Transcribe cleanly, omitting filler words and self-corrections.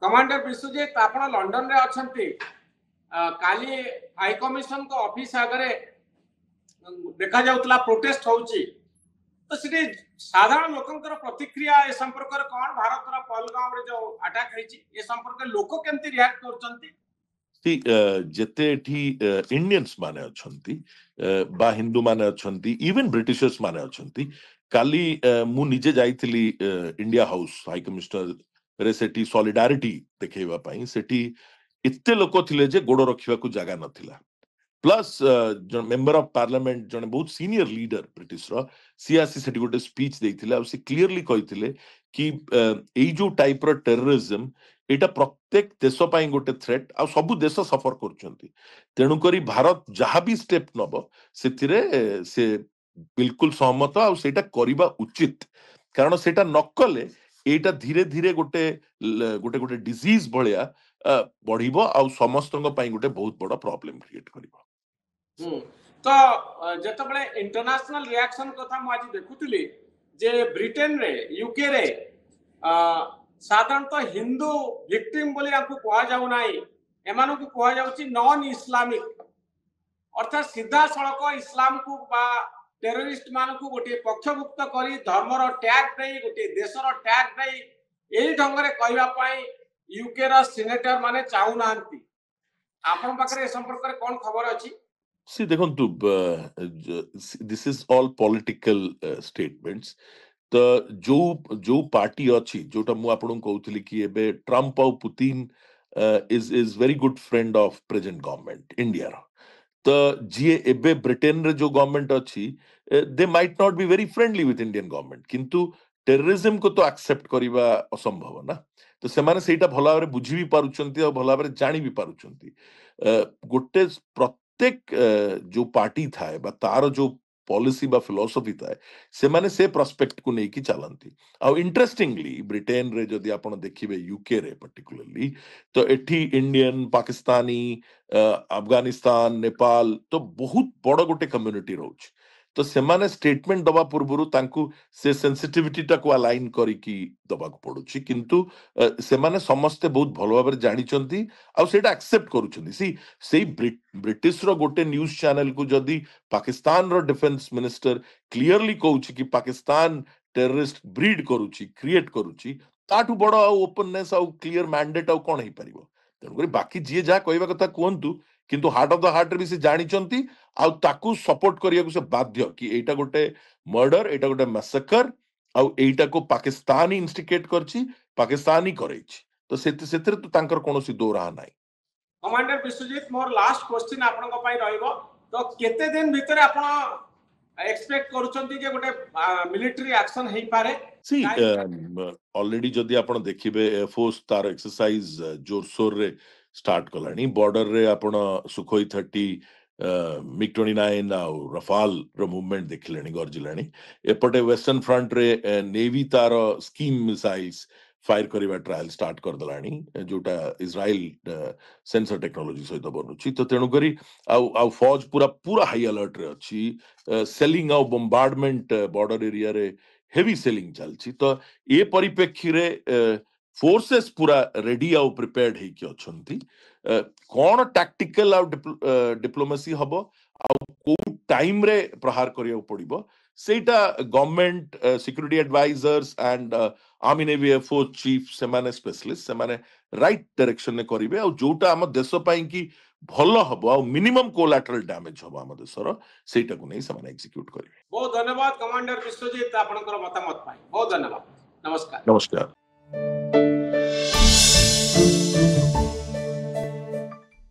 commander Vishwajeet आपण London रे अछंती काली high commission को ऑफिस आगरे देखा जाउतला प्रोटेस्ट होउची तो सिटी साधारण लोकंकर प्रतिक्रिया ए संपर्क रे कोन भारत रा पहलगाम रे जो अटैक हेची ए संपर्क लोक केमती रिएक्ट करचंती जेते इंडियंस माने अछंती बा हिंदू माने अछंती इवन ब्रिटिशर्स माने अछंती काली मु निजे जाइथिली इंडिया हाउस हाई कमिशनर रे सेठी सॉलिडारिटी देखेबा पई सेठी इत्ते लोक थिले जे गोड़ रखिबा को जगह नथिला प्लस जो मेंबर ऑफ पार्लियामेंट जने बहुत सीनियर लीडर ब्रिटिश रो सियासी सेठी गोटे स्पीच देइथिले आ से क्लियरली कहिथिले कि एई जो टाइप रो टेररिज्म एटा प्रत्येक देश पाई गोटे थ्रेट आ सब देश सफर करछंती तेनु करी भारत जहा भी स्टेप नबो सेथिरे से बिल्कुल सहमत आ सेटा करिबा उचित कारण सेटा नकले एटा धीरे धीरे गोटे गोटे गोटे डिजीज भलिया बढ़िबो आ समस्तंग पाई गोटे बहुत बड़ा प्रॉब्लम क्रिएट करिबो तो जत बळे इंटरनेशनल रिएक्शन कथा मु आज देखुतली जे ब्रिटेन रे यूके रे साधारणतः हिंदू विक्टिम बोली आपको कहा जाऊ नाही एमानो को कहा जाउची नॉन इस्लामिक अर्थात सीधा सड़क इस्लाम को बा टेररिस्ट मान को गोटे पक्षभुक्त करी धर्मर टैग देई गोटे देशर टैग देई एई ढंगरे कहबा पई यूके रा सीनेटर माने चाहू नांती आपन पाखरे संपर्क रे कोन खबर अछि सी देखंतु this is all political statements तो जो जो पार्टी अच्छी जोटा मु आपन कहउतली कि एबे ट्रम्प और Putin is very good friend of present government India रो तो जी एबे ब्रिटेन रे जो गवर्नमेंट अच्छी they might not be very friendly with Indian government किंतु टेररिज्म को तो एक्सेप्ट करिबा असंभव ना तो से माने सेटा भला भाबरे बुझी भी पारुचंती और भला भाबरे जानि भी पारुचंती गोटे प्रत्येक जो पार्टी थाए बा तार जो पॉलिसी बा फिलोसफी थाए से माने से प्रोस्पेक्ट को नहीं की चलंती आ इंटरेस्टिंगली ब्रिटेन रे जदी आपण देखिबे यूके रे पर्टिकुलरली तो एठी इंडियन पाकिस्तानी अफगानिस्तान नेपाल तो बहुत बड़ गोटे कम्युनिटी रोच तो से माने स्टेटमेंट दबा पूर्वरु तांकु से सेंसिटिविटी टा को अलाइन करी की दबा को पडुची किंतु से माने समस्त बहुत भलो भाबरे जानि चंती आ सेटा एक्सेप्ट करूचंती सी सेई ब्रिटिश रो गोटे न्यूज़ चैनल को जदी पाकिस्तान रो डिफेंस मिनिस्टर क्लियरली कहउची कि पाकिस्तान टेररिस्ट ब्रीड करूची क्रिएट करूची ताठू बड़ ओपननेस आ क्लियर मैंडेट आ कोन हे परिबो तेनकरी बाकी जे जा कहबा कथा कोंतु किंतु हार्ट ऑफ द हार्ट रे भी से जानि चंती आ ताकू सपोर्ट करिया को से बाध्य कि एटा गोटे मर्डर एटा गोटे मैसेकर आ एटा को पाकिस्तानी इंस्टिगेट करची पाकिस्तानी करैची तो सेतिर तो तांकर कोनोसी दो रहा नाही commander Vishwajeet more last question आपन को पाई रहइबो तो केते दिन भीतर आपन एक्सपेक्ट करूचंती जे गोटे मिलिटरी एक्शन हेई पारे सी ऑलरेडी जदी आपण देखिबे एयरफोर्स तार एक्सरसाइज जोरसोर रे स्टार्ट कलानी बॉर्डर रे आपण सुखोई 30 मिग 29 आ रफाल रो मूवमेंट देखलेनी गरजिलानी एपटे वेस्टर्न फ्रंट रे नेवी तार स्कीम मिसाइल्स फायर करिवा ट्रायल स्टार्ट कर दलानी जोटा इजराइल सेंसर टेक्नोलॉजी सहित बनुची तो तेणु करी आ फौज पूरा पूरा हाई अलर्ट रे अछि सेलिंग आ बॉम्बार्डमेंट बॉर्डर एरिया रे हेवी सेलिंग चलची तो ए परिप्रेक्षी रे फोर्सेस पूरा रेडी आउ प्रिपेयर्ड हे कि अछंती कोन टैक्टिकल आउ डिप्लोमेसी हबो आ को टाइम रे प्रहार करिया पड़िबो सेटा government security advisers and army navy air force chief से माने स्पेशलिस्ट से माने राइट डायरेक्शन ने करिवे आ जोटा हम देश पई की भलो हबो आ मिनिमम कोलैटरल डैमेज हबो हम देशर सेटा को नै से माने एग्जीक्यूट करिवे बहुत धन्यवाद कमांडर विश्वजीत आपनकर मतामत पाई बहुत धन्यवाद नमस्कार नमस्कार